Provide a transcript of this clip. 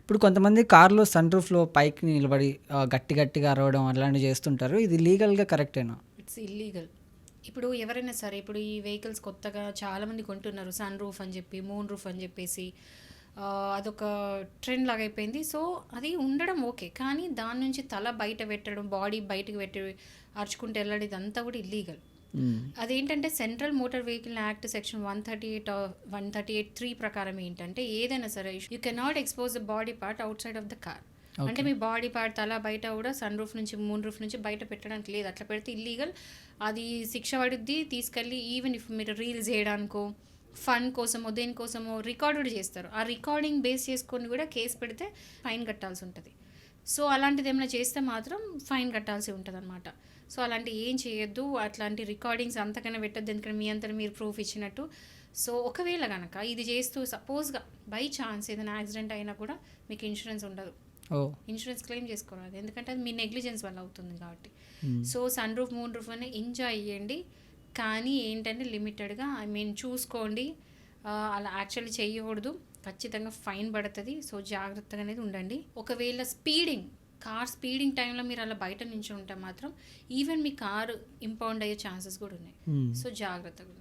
ఇప్పుడు కొంతమంది కార్‌లో సన్ రూఫ్‌లో పైకి నిలబడి గట్టి గట్టిగా అరవడం అలాంటివి చేస్తుంటారు. ఇది లీగల్‌గా కరెక్టేనా? It's illegal. ఇప్పుడు ఎవరైనా సరే ఇప్పుడు ఈ వెహికల్స్ కొత్తగా చాలామంది కొంటున్నారు. సన్ రూఫ్ అని చెప్పి, మూన్ రూఫ్ అని చెప్పేసి అదొక ట్రెండ్ లాగా అయిపోయింది. సో అది ఉండడం ఓకే. కానీ దాని నుంచి తల బయట పెట్టడం, బాడీ బయటకు పెట్టి అరుచుకుంటూ వెళ్ళడం ఇదంతా కూడా ఇల్లీగల్. హ్మ్. అదేంటంటే central motor vehicle act section 138(3) ప్రకారం ఏంటంటే ఏదైనా సరే you cannot expose the body part out side of the car. అంటే ఓకే. మీ బాడీ పార్ట్ తల బయట కూడా సన్ రూఫ్ నుంచి మూన్ రూఫ్ నుంచి బయట పెట్టడానికి లేదు. అట్లా పెడితే ఇల్లీగల్. అది శిక్ష పడుద్ది. తీసుకెళ్ళి ఈవెన్ ఇఫ్ మీరు రీల్స్ చేయడానికో ఫన్ కోసమో దేనికోసమో రికార్డ్ చేస్తారు. ఆ రికార్డింగ్ బేస్ చేసుకొని కూడా కేసు పెడితే ఫైన్ కట్టాల్సి ఉంటుంది. సో అలాంటిది ఏమైనా చేస్తే మాత్రం ఫైన్ కట్టాల్సి ఉంటుంది అనమాట. సో అలాంటి ఏం చేయొద్దు. అట్లాంటి రికార్డింగ్స్ అంతకన్నా పెట్టద్దు. ఎందుకంటే మీ అంతా మీరు ప్రూఫ్ ఇచ్చినట్టు. సో ఒకవేళ కనుక ఇది చేస్తూ సపోజ్గా బై ఛాన్స్ ఏదైనా యాక్సిడెంట్ అయినా కూడా మీకు ఇన్సూరెన్స్ ఉండదు. ఓహ్! ఇన్సూరెన్స్ క్లెయిమ్ చేసుకోవాలి. ఎందుకంటే అది మీ నెగ్లిజెన్స్ వల్ల అవుతుంది కాబట్టి. Hmm. So sunroof moonroof అని ఎంజాయ్ చేయండి. కానీ ఏంటంటే లిమిటెడ్గా చూసుకోండి. అలా యాక్చువల్లీ చేయకూడదు. ఖచ్చితంగా ఫైన్ పడుతుంది. సో జాగ్రత్తగా అనేది ఉండండి. ఒకవేళ కార్ స్పీడింగ్ టైంలో మీరు అలా బయట నుంచి ఉంటే మాత్రం ఈవెన్ మీ కారు ఇంపౌండ్ అయ్యే ఛాన్సెస్ కూడా ఉన్నాయి. హ్మ్. సో జాగ్రత్తగా ఉండండి.